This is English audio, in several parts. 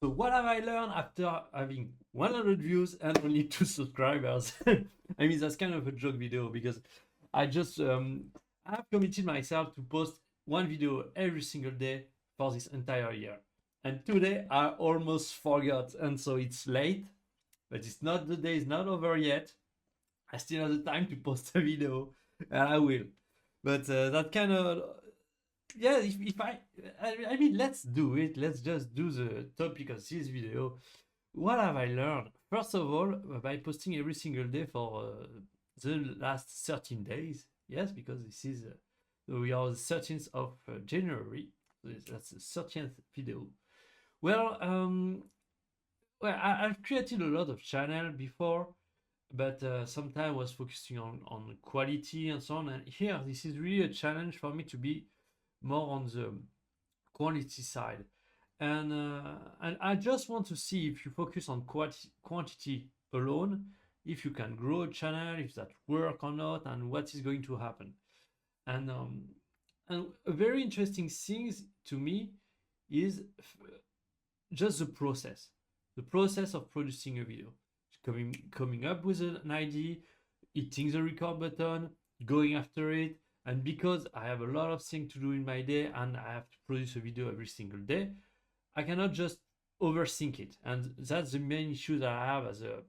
So what have I learned after having 100 views and only 2 subscribers? I mean, that's kind of a joke video because I just I've committed myself to post one video every single day for this entire year. And today I almost forgot, and so it's late, but it's not the day is not over yet. I still have the time to post a video, and I will. But that kind of yeah, if I mean, let's do it. Let's just do the topic of this video. What have I learned? First of all, by posting every single day for the last 13 days. Yes, because this is we are the 13th of January. So that's the 13th video. Well, I've created a lot of channel before, but sometimes I was focusing on quality and so on. And here, this is really a challenge for me to be more on the quality side. And I just want to see if you focus on quantity alone, if you can grow a channel, if that work or not, and what is going to happen. And a very interesting thing to me is just the process of producing a video, coming up with an idea, hitting the record button, going after it. And because I have a lot of things to do in my day and I have to produce a video every single day, I cannot just overthink it. And that's the main issue that I have as a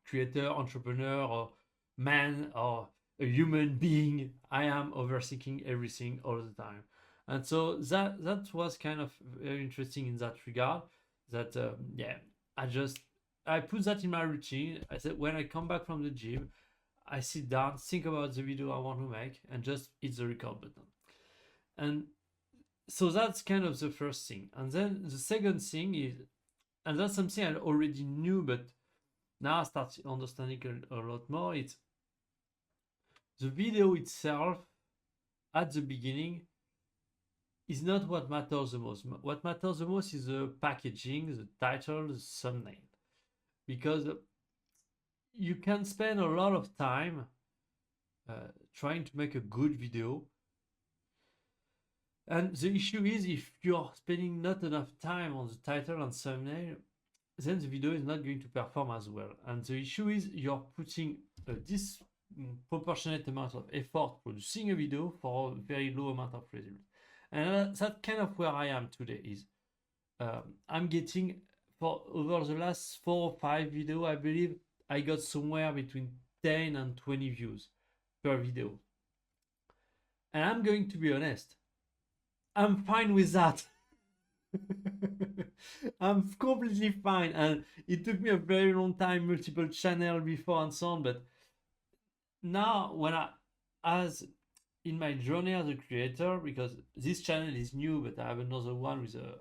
creator, entrepreneur, or man, or a human being. I am overthinking everything all the time. And so that was kind of very interesting in that regard. That yeah, I put that in my routine. I said when I come back from the gym, I sit down, think about the video I want to make, and just hit the record button. And so that's kind of the first thing. And then the second thing is, and that's something I already knew, but now I start understanding a lot more. It's the video itself at the beginning is not what matters the most. What matters the most is the packaging, the title, the thumbnail. Because you can spend a lot of time trying to make a good video. And the issue is if you're spending not enough time on the title and thumbnail, then the video is not going to perform as well. And the issue is you're putting a disproportionate amount of effort producing a video for a very low amount of results. And that's kind of where I am today is I'm getting, for over the last 4 or 5 videos, I believe I got somewhere between 10 and 20 views per video. And I'm going to be honest, I'm fine with that. I'm completely fine. And it took me a very long time, multiple channels before and so on. But now as in my journey as a creator, because this channel is new, but I have another one with a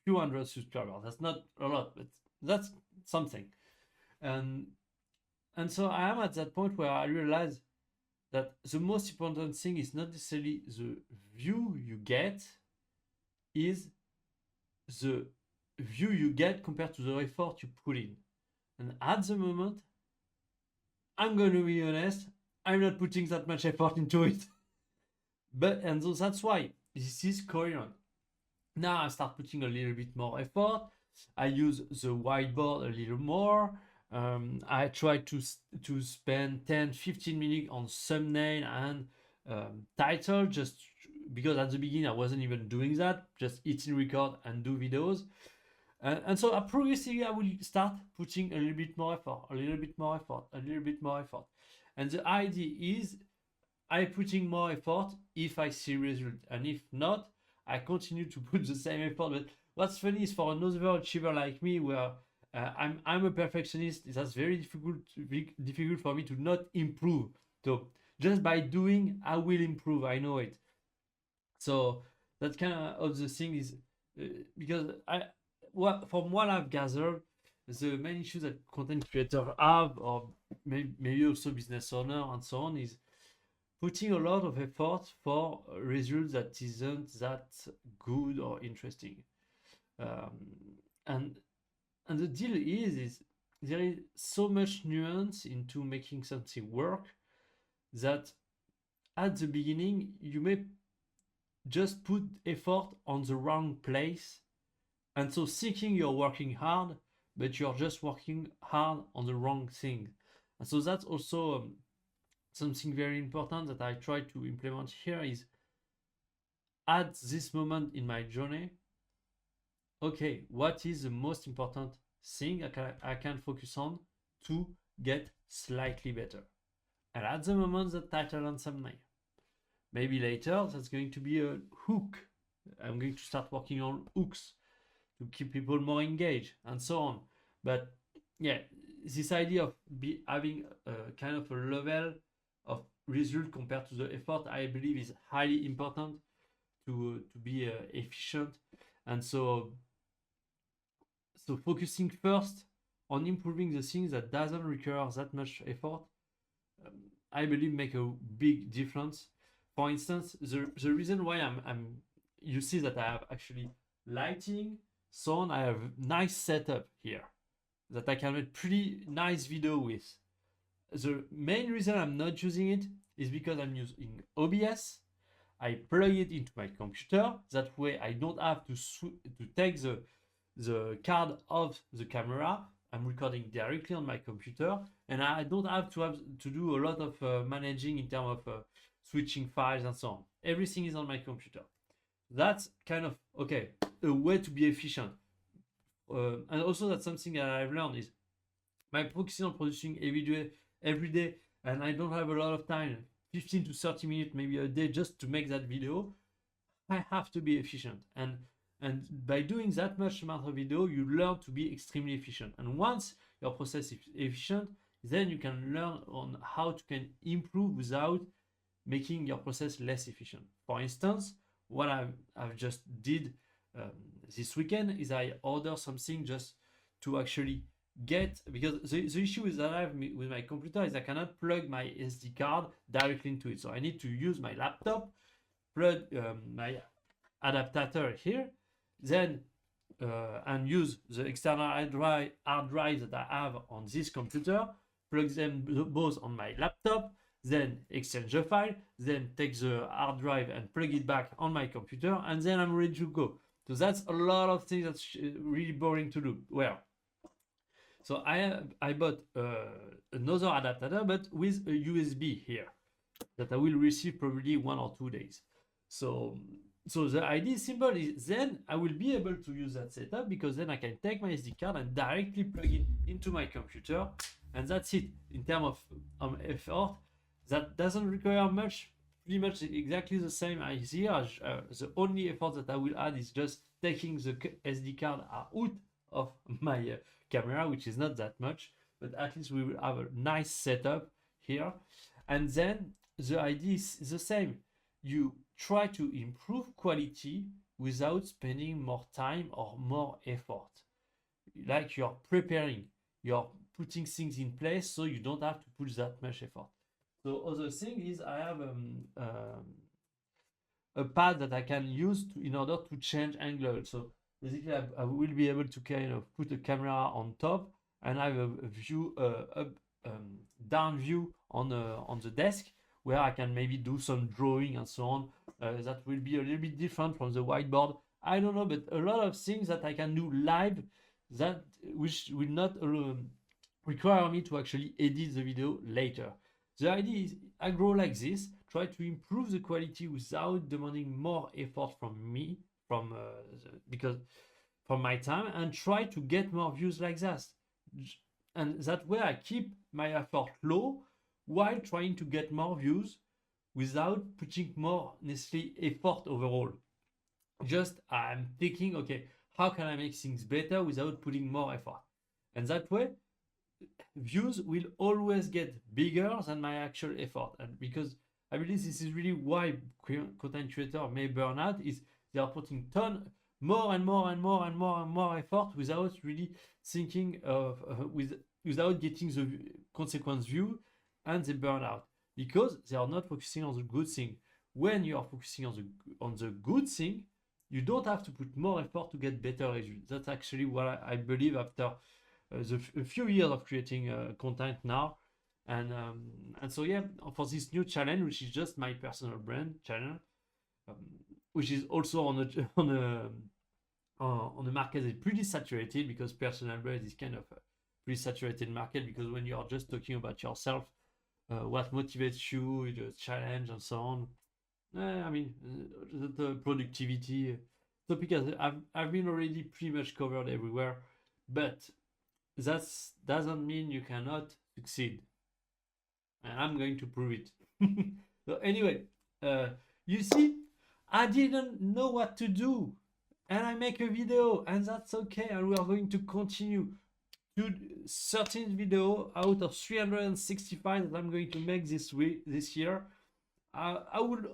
few hundred subscribers. That's not a lot, but that's something. And so I am at that point where I realize that the most important thing is not necessarily the view you get, is the view you get compared to the effort you put in. And at the moment, I'm going to be honest, I'm not putting that much effort into it. And so that's why this is coherent. Now I start putting a little bit more effort. I use the whiteboard a little more. I try to spend 10-15 minutes on thumbnail and title, just because at the beginning I wasn't even doing that, just hitting record and do videos. And so progressively I will start putting a little bit more effort, a little bit more effort, a little bit more effort. And the idea is I putting more effort if I see result, and if not, I continue to put the same effort. But what's funny is for another achiever like me, where I'm a perfectionist, that's very difficult for me to not improve. So just by doing, I will improve. I know it. So that kind of the thing is because from what I've gathered, the main issue that content creators have, or maybe also business owner and so on, is putting a lot of effort for results that isn't that good or interesting. And the deal is there is so much nuance into making something work that at the beginning you may just put effort on the wrong place, And so thinking you're working hard, but you're just working hard on the wrong thing. And so that's also something very important that I try to implement here is at this moment in my journey, okay, what is the most important thing I can focus on to get slightly better? And at the moment, the title and thumbnail. Maybe later, that's going to be a hook. I'm going to start working on hooks to keep people more engaged and so on. But yeah, this idea of having a kind of a level of result compared to the effort, I believe is highly important to be efficient. And so focusing first on improving the things that doesn't require that much effort, I believe make a big difference. For instance, the reason why I'm you see that I have actually lighting, so on. I have nice setup here that I can make pretty nice video with. The main reason I'm not using it is because I'm using OBS. I plug it into my computer. That way I don't have to take the card of the camera. I'm recording directly on my computer, and I don't have to do a lot of managing in terms of switching files and so on. Everything is on my computer. That's kind of okay, a way to be efficient. And also that's something that I've learned is by focusing on producing every day, and I don't have a lot of time, 15 to 30 minutes maybe a day just to make that video. I have to be efficient, and by doing that much amount of video, you learn to be extremely efficient. And once your process is efficient, then you can learn on how to can improve without making your process less efficient. For instance, what I've just did this weekend is I ordered something just to actually get, because the issue is that I have with my computer is I cannot plug my SD card directly into it. So I need to use my laptop, plug my adapter here, then and use the external hard drive that I have on this computer, plug them both on my laptop, then exchange the file, then take the hard drive and plug it back on my computer, and then I'm ready to go. So that's a lot of things that's really boring to do. Well, so I bought another adapter, but with a USB here that I will receive probably 1 or 2 days. So the idea is simple. Is then I will be able to use that setup, because then I can take my SD card and directly plug it into my computer, and that's it. In terms of effort, that doesn't require much. Pretty much exactly the same as here. The only effort that I will add is just taking the SD card out of my camera, which is not that much, but at least we will have a nice setup here. And then the idea is the same. You try to improve quality without spending more time or more effort. Like you're preparing, you're putting things in place so you don't have to put that much effort. So other thing is I have a pad that I can use in order to change angle. So basically I will be able to kind of put a camera on top and I have a view, down view on the desk, where I can maybe do some drawing and so on. That will be a little bit different from the whiteboard. I don't know, but a lot of things that I can do live that which will not require me to actually edit the video later. The idea is I grow like this, try to improve the quality without demanding more effort from me, because from my time, and try to get more views like that. And that way I keep my effort low while trying to get more views without putting more necessary effort overall. Just I'm thinking, okay, how can I make things better without putting more effort? And that way, views will always get bigger than my actual effort. And because I believe this is really why content creators may burn out, is they are putting more and more effort without really thinking of without getting the consequence view, and they burn out because they are not focusing on the good thing. When you are focusing on the good thing, you don't have to put more effort to get better results. That's actually what I believe after a few years of creating content now. And so yeah, for this new challenge, which is just my personal brand channel, which is also on on the market is pretty saturated, because personal brand is kind of a pretty saturated market, because when you are just talking about yourself, what motivates you, the challenge, and so on. I mean, the productivity topic I've been already pretty much covered everywhere, but that doesn't mean you cannot succeed, and I'm going to prove it. So anyway, uh, you see, I didn't know what to do, and I make a video, and that's okay, and we are going to continue to 13 video out of 365 that I'm going to make this year. I would,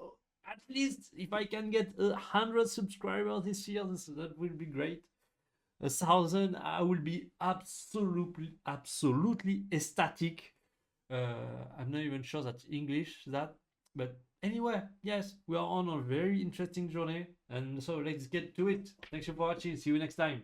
at least, if I can get 100 subscribers this year, that will be great. 1,000, I will be absolutely ecstatic. I'm not even sure that's English, that, but anyway, yes, we are on a very interesting journey, and so let's get to it. Thanks for watching. See you next time.